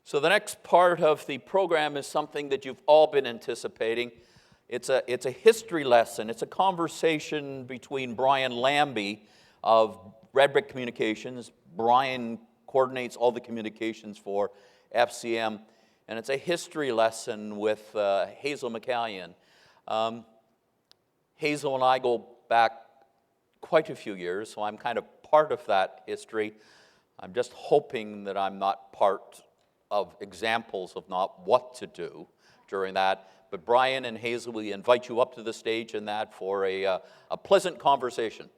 So the next part of the program is something that you've all been anticipating. It's a history lesson. It's a conversation between Brian Lambie of Redbrick Communications. Brian coordinates all the communications for FCM, and it's a history lesson with Hazel McCallion. Hazel and I go back quite a few years, so I'm kind of part of that history. I'm just hoping that I'm not part of examples of not what to do during that. But Brian and Hazel, we invite you up to the stage in that for a pleasant conversation.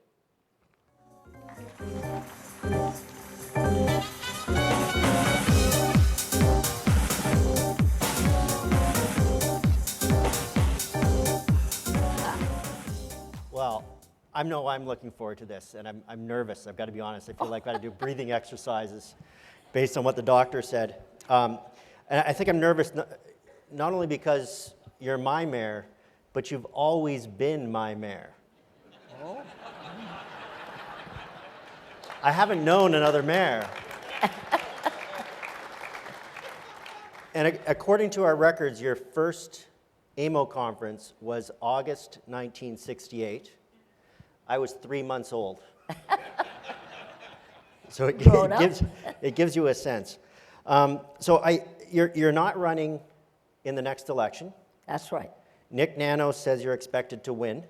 Well, I'm looking forward to this, and I'm nervous. I've got to be honest. I feel like I've got to do breathing exercises based on what the doctor said. And I think I'm nervous not only because you're my mayor, but you've always been my mayor. Oh. I haven't known another mayor. And according to our records, your first AMO conference was August 1968. I was 3 months old. So it gives you a sense. You're not running in the next election. That's right. Nick Nano says you're expected to win.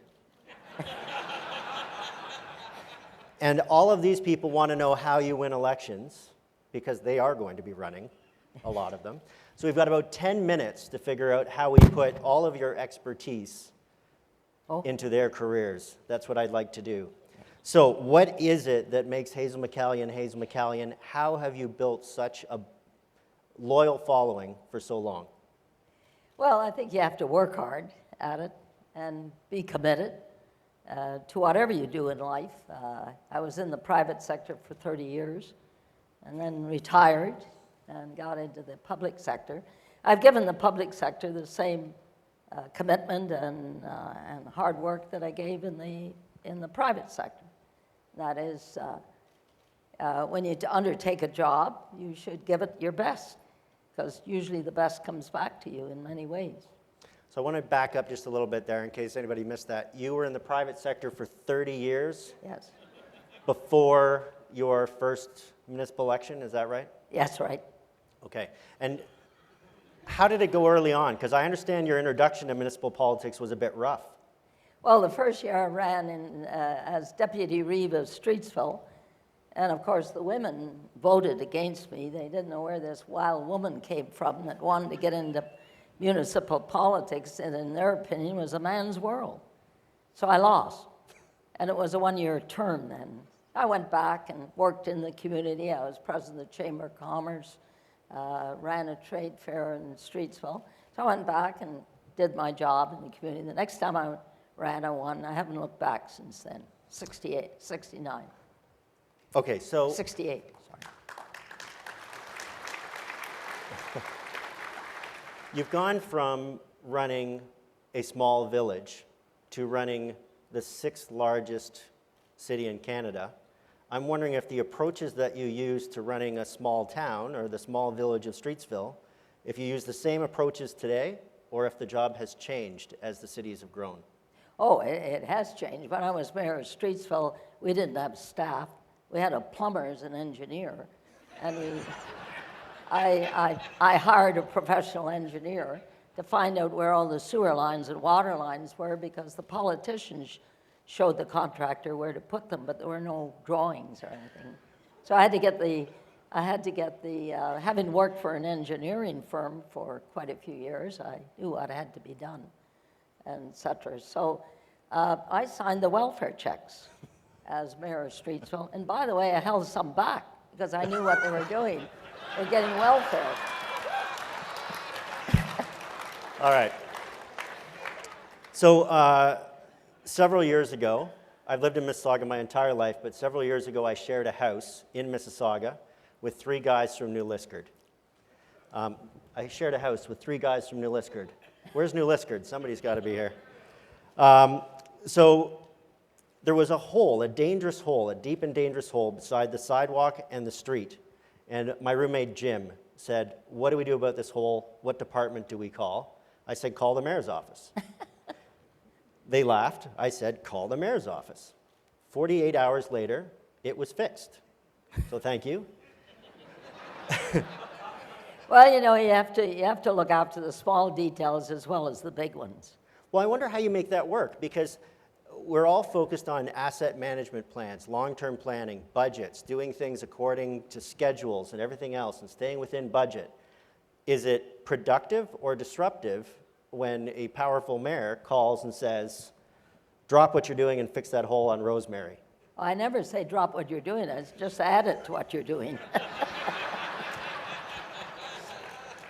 And all of these people want to know how you win elections, because they are going to be running, a lot of them. So we've got about 10 minutes to figure out how we put all of your expertise into their careers. That's what I'd like to do. So what is it that makes Hazel McCallion Hazel McCallion? How have you built such a loyal following for so long? Well, I think you have to work hard at it and be committed to whatever you do in life. I was in the private sector for 30 years and then retired and got into the public sector. I've given the public sector the same commitment and hard work that I gave in the private sector. That is, when you undertake a job, you should give it your best, because usually the best comes back to you in many ways. So I want to back up just a little bit there in case anybody missed that. You were in the private sector for 30 years? Yes. Before your first municipal election, is that right? That's right. Okay. And how did it go early on? Because I understand your introduction to municipal politics was a bit rough. Well, the first year I ran as deputy reeve of Streetsville, and of course the women voted against me. They didn't know where this wild woman came from that wanted to get into municipal politics, and in their opinion was a man's world. So I lost, and it was a one-year term then. I went back and worked in the community. I was president of the Chamber of Commerce, ran a trade fair in Streetsville. So I went back and did my job in the community. The next time I ran, I won. I haven't looked back since then. 68, 69. Okay, so 68, sorry. You've gone from running a small village to running the 6th largest city in Canada. I'm wondering if the approaches that you use to running a small town or the small village of Streetsville, if you use the same approaches today, or if the job has changed as the cities have grown. Oh, it has changed. When I was mayor of Streetsville, we didn't have staff. We had a plumber as an engineer, and I hired a professional engineer to find out where all the sewer lines and water lines were, because the politicians showed the contractor where to put them, but there were no drawings or anything. So I had to get the, having worked for an engineering firm for quite a few years, I knew what had to be done, and et cetera. So I signed the welfare checks as mayor of Streetsville. And by the way, I held some back because I knew what they were doing. They're getting welfare. All right. So several years ago, I've lived in Mississauga my entire life, but several years ago I shared a house in Mississauga with 3 guys from New Liskeard. I shared a house with 3 guys from New Liskeard. Where's New Liskeard? Somebody's got to be here. So there was a hole, a deep and dangerous hole beside the sidewalk and the street. And my roommate Jim said, what do we do about this what department do we call? I said, call the mayor's office. They laughed. I said, call the mayor's office. 48 hours later, it was fixed. So thank you. Well, you have to look after the small details as well as the big ones. Well, I wonder how you make that work, because we're all focused on asset management plans, long-term planning, budgets, doing things according to schedules and everything else, and staying within budget. Is it productive or disruptive when a powerful mayor calls and says, drop what you're doing and fix that hole on Rosemary? I never say drop what you're doing, I just add it to what you're doing.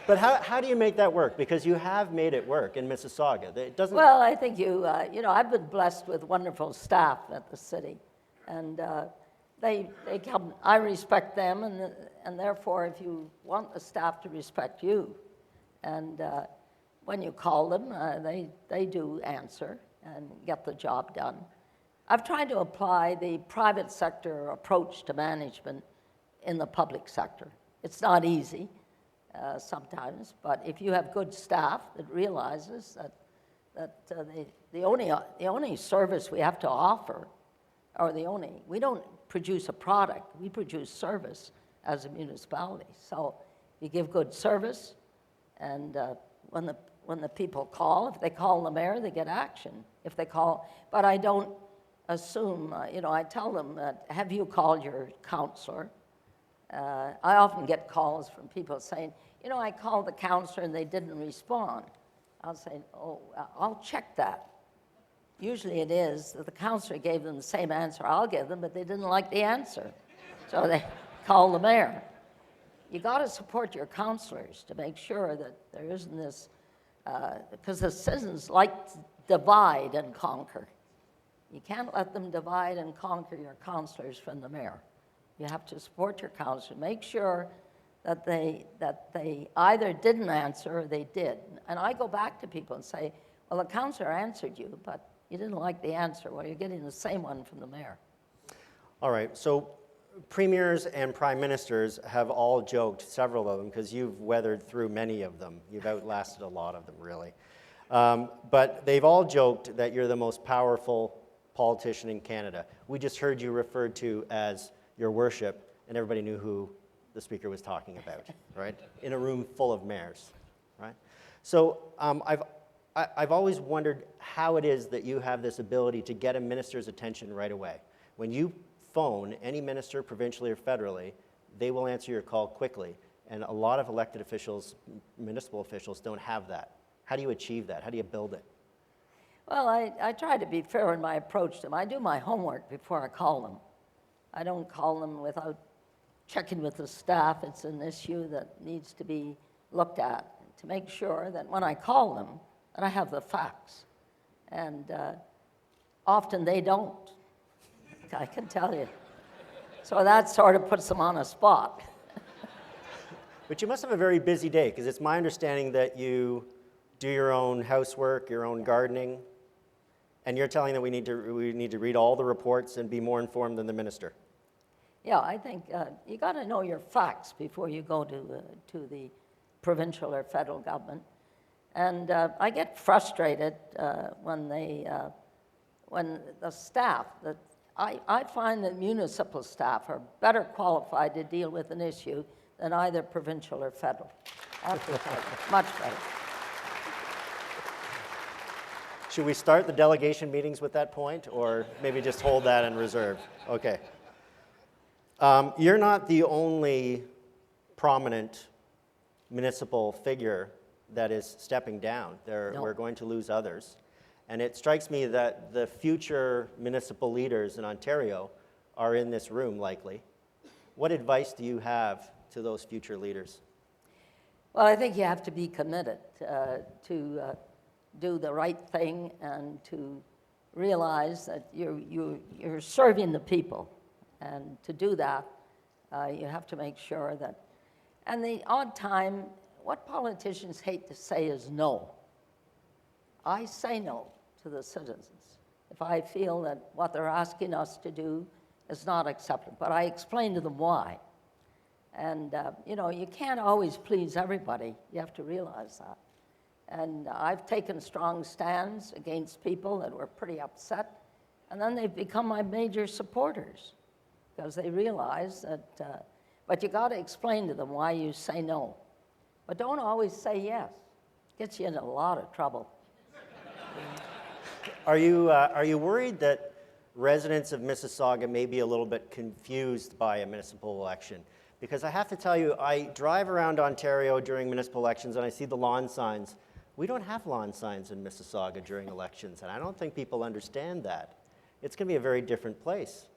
But how do you make that work? Because you have made it work in Mississauga. It doesn't. Well, I think I've been blessed with wonderful staff at the city, and they come. I respect them, and therefore, if you want the staff to respect you, and when you call them, they do answer and get the job done. I've tried to apply the private sector approach to management in the public sector. It's not easy. Sometimes, but if you have good staff that realizes that the only service we have to offer, we don't produce a product, we produce service as a municipality. So you give good service, and when the people call, if they call the mayor, they get action. If they call, but I don't assume. I tell them that, have you called your counselor? I often get calls from people saying, I called the counselor and they didn't respond. I'll say, I'll check that. Usually it is that the counselor gave them the same answer I'll give them, but they didn't like the answer. So they call the mayor. You got to support your counselors to make sure that there isn't this, because the citizens like to divide and conquer. You can't let them divide and conquer your counselors from the mayor. You have to support your counselor. Make sure that they either didn't answer or they did. And I go back to people and say, well, the counselor answered you, but you didn't like the answer. Well, you're getting the same one from the mayor. All right, so premiers and prime ministers have all joked, several of them, because you've weathered through many of them. You've outlasted a lot of them, really. But they've all joked that you're the most powerful politician in Canada. We just heard you referred to as your worship, and everybody knew who the speaker was talking about, right? In a room full of mayors, right? So I've always wondered how it is that you have this ability to get a minister's attention right away. When you phone any minister, provincially or federally, they will answer your call quickly, and a lot of elected officials, municipal officials, don't have that. How do you achieve that? How do you build it? Well, I try to be fair in my approach to them. I do my homework before I call them. I don't call them without checking with the staff. It's an issue that needs to be looked at to make sure that when I call them, that I have the facts. And often they don't, I can tell you. So that sort of puts them on a spot. But you must have a very busy day, because it's my understanding that you do your own housework, your own gardening, and you're telling them we need to read all the reports and be more informed than the minister. Yeah, I think you got to know your facts before you go to the provincial or federal government. And I get frustrated when the staff, I find that municipal staff are better qualified to deal with an issue than either provincial or federal. Much better. Should we start the delegation meetings with that point, or maybe just hold that in reserve? Okay. You're not the only prominent municipal figure that is stepping down. No. We're going to lose others. And it strikes me that the future municipal leaders in Ontario are in this room, likely. What advice do you have to those future leaders? Well, I think you have to be committed to do the right thing and to realize that you're serving the people. And to do that, you have to make sure that, and the odd time, what politicians hate to say is no. I say no to the citizens if I feel that what they're asking us to do is not acceptable. But I explain to them why. And, you know, you can't always please everybody. You have to realize that. And I've taken strong stands against people that were pretty upset, and then they've become my major supporters because they realize that, but you got to explain to them why you say no. But don't always say yes. Gets you in a lot of trouble. Are you worried that residents of Mississauga may be a little bit confused by a municipal election? Because I have to tell you, I drive around Ontario during municipal elections and I see the lawn signs. We don't have lawn signs in Mississauga during elections, and I don't think people understand that. It's going to be a very different place.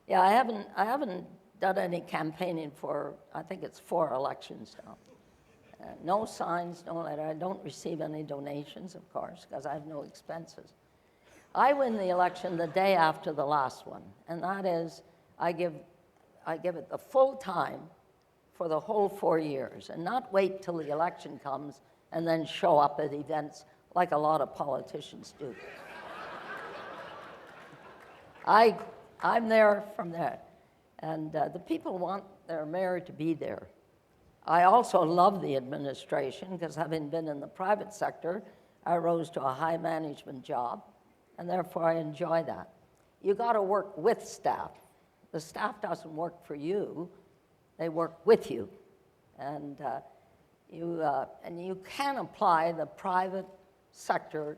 Yeah, I haven't done any campaigning for, I think it's 4 elections now. No signs, no letter. I don't receive any donations, of course, because I have no expenses. I win the election the day after the last one, and that is I give it the full time for the whole 4 years, and not wait till the election comes and then show up at events like a lot of politicians do. I'm there from there, and the people want their mayor to be there. I also love the administration because having been in the private sector, I rose to a high management job, and therefore I enjoy that. You got to work with staff. The staff doesn't work for you, they work with you. And you can apply the private sector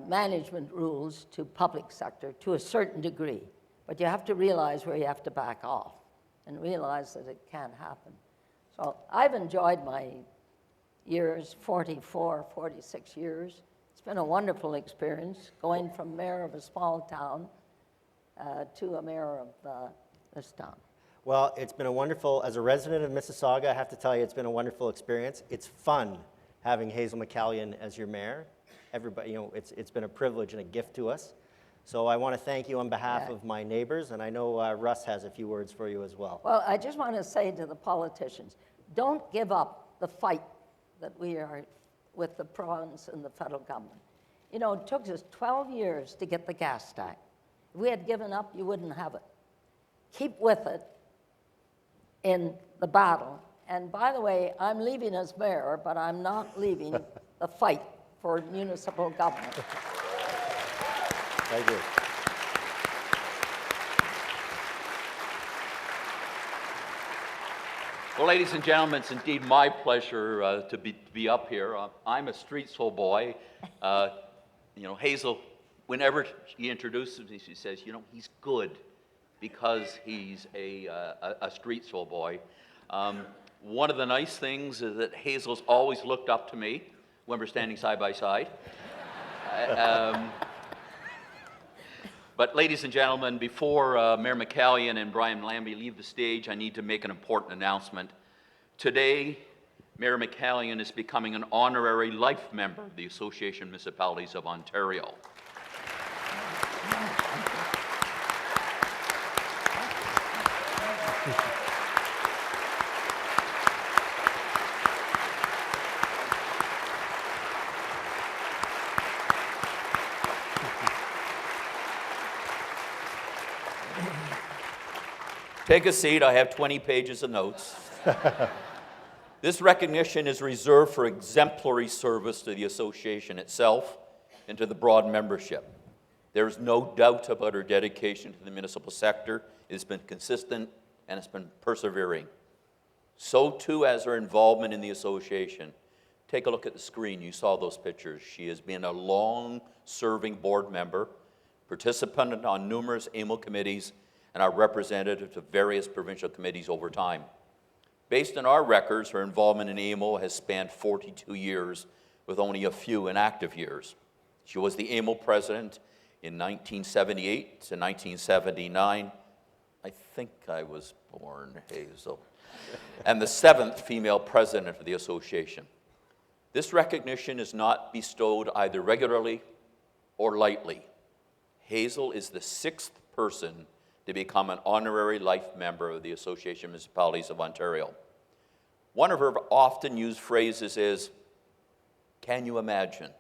management rules to public sector to a certain degree, but you have to realize where you have to back off and realize that it can't happen. So I've enjoyed my years, 44, 46 years. It's been a wonderful experience going from mayor of a small town to a mayor of this town. Well, it's been a wonderful, as a resident of Mississauga, I have to tell you, it's been a wonderful experience. It's fun having Hazel McCallion as your mayor. Everybody, you know, it's been a privilege and a gift to us. So I want to thank you on behalf of my neighbors, and I know Russ has a few words for you as well. Well, I just want to say to the politicians, don't give up the fight that we are with the province and the federal government. You know, it took us 12 years to get the gas tax. If we had given up, you wouldn't have it. Keep with it in the battle. And by the way, I'm leaving as mayor, but I'm not leaving the fight for municipal government. Thank you. Well, ladies and gentlemen, it's indeed my pleasure to be up here. I'm a Streetsville boy. You know, Hazel, whenever she introduces me, she says, you know, he's good because he's a Streetsville boy. One of the nice things is that Hazel's always looked up to me when we're standing side by side. But ladies and gentlemen, before Mayor McCallion and Brian Lambie leave the stage, I need to make an important announcement. Today, Mayor McCallion is becoming an honorary life member of the Association of Municipalities of Ontario. Take a seat. I have 20 pages of notes. This recognition is reserved for exemplary service to the association itself and to the broad membership. There is no doubt about her dedication to the municipal sector. It has been consistent and it's been persevering. So too has her involvement in the association. Take a look at the screen. You saw those pictures. She has been a long-serving board member, participant on numerous AMO committees, and our representative to various provincial committees over time. Based on our records, her involvement in AMO has spanned 42 years, with only a few inactive years. She was the AMO president in 1978 to 1979. I think I was born, Hazel. And the 7th female president of the association. This recognition is not bestowed either regularly or lightly. Hazel is the 6th person to become an honorary life member of the Association of Municipalities of Ontario. One of her often used phrases is, "Can you imagine?"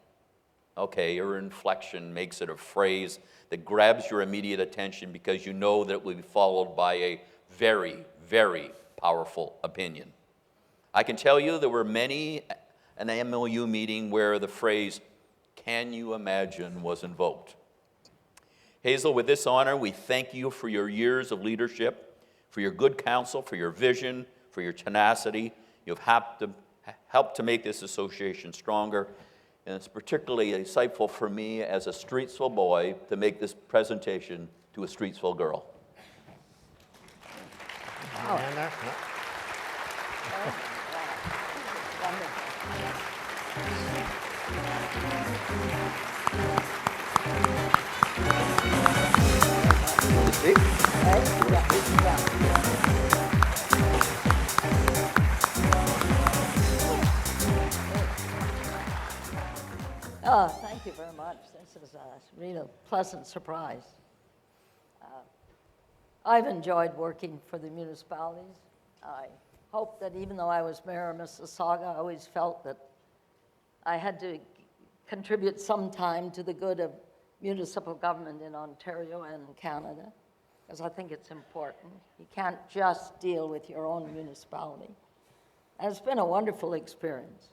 Okay, her inflection makes it a phrase that grabs your immediate attention because you know that it will be followed by a very, very powerful opinion. I can tell you there were many an MOU meeting where the phrase, "Can you imagine?" was invoked. Hazel, with this honor, we thank you for your years of leadership, for your good counsel, for your vision, for your tenacity. You've helped to make this association stronger, and it's particularly insightful for me as a Streetsville boy to make this presentation to a Streetsville girl. Hand there? No. Oh, thank you very much. This is a real pleasant surprise. I've enjoyed working for the municipalities. I hope that even though I was mayor of Mississauga, I always felt that I had to contribute some time to the good of municipal government in Ontario and Canada, because I think it's important. You can't just deal with your own municipality. And it's been a wonderful experience.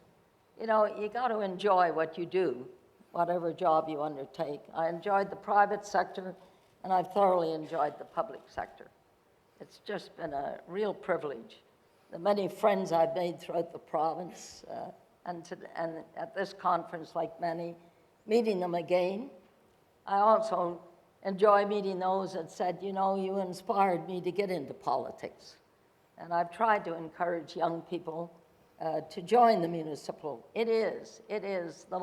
You know, you got to enjoy what you do, whatever job you undertake. I enjoyed the private sector, and I've thoroughly enjoyed the public sector. It's just been a real privilege. The many friends I've made throughout the province, and at this conference, like many, meeting them again. I also enjoy meeting those that said, you know, you inspired me to get into politics. And I've tried to encourage young people to join the municipal. It is the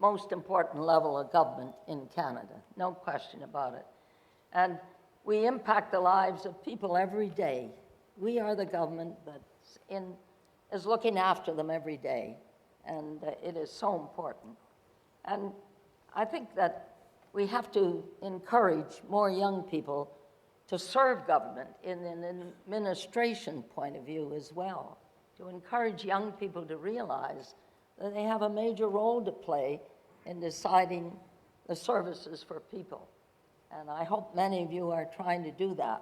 most important level of government in Canada, no question about it. And we impact the lives of people every day. We are the government that is looking after them every day, and it is so important. And I think that we have to encourage more young people to serve government in an administration point of view as well, to encourage young people to realize that they have a major role to play in deciding the services for people. And I hope many of you are trying to do that.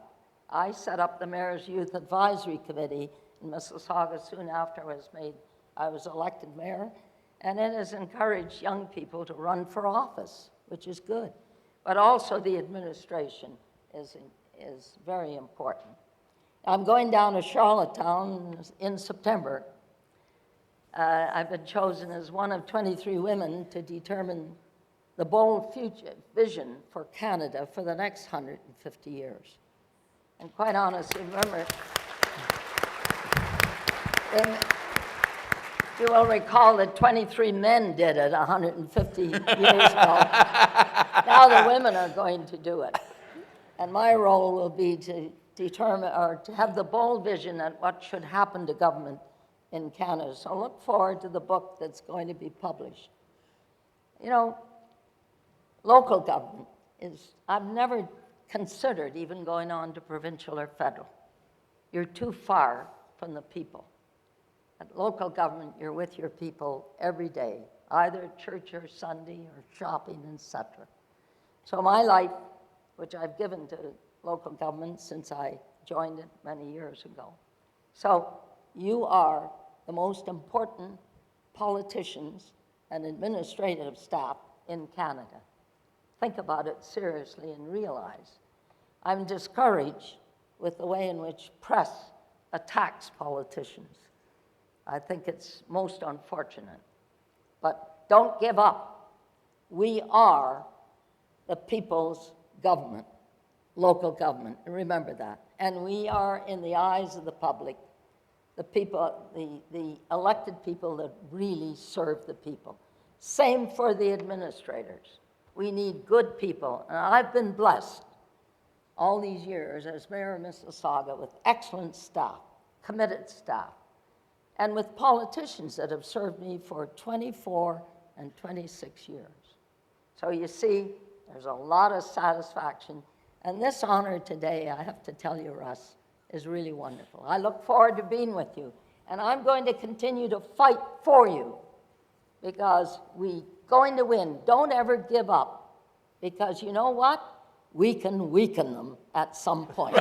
I set up the Mayor's Youth Advisory Committee in Mississauga soon after I was elected mayor, and it has encouraged young people to run for office, which is good. But also the administration is very important. I'm going down to Charlottetown in September. I've been chosen as one of 23 women to determine the bold future vision for Canada for the next 150 years. And quite honestly, remember, you will recall that 23 men did it 150 years ago. Now the women are going to do it. And my role will be to determine or to have the bold vision on what should happen to government in Canada. So look forward to the book that's going to be published. You know, local government I've never considered even going on to provincial or federal. You're too far from the people. At local government, you're with your people every day, either at church or Sunday or shopping, etc. So my life, which I've given to local government since I joined it many years ago. So you are the most important politicians and administrative staff in Canada. Think about it seriously and realize I'm discouraged with the way in which press attacks politicians. I think it's most unfortunate. But don't give up. We are the people's government, local government. Remember that. And we are, in the eyes of the public, the people, the elected people that really serve the people. Same for the administrators. We need good people. And I've been blessed all these years as mayor of Mississauga with excellent staff, committed staff, and with politicians that have served me for 24 and 26 years. So you see, there's a lot of satisfaction. And this honor today, I have to tell you, Russ, is really wonderful. I look forward to being with you. And I'm going to continue to fight for you because we're going to win. Don't ever give up. Because you know what? we can weaken them at some point.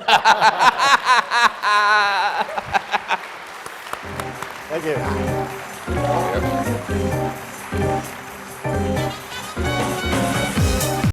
Thank you.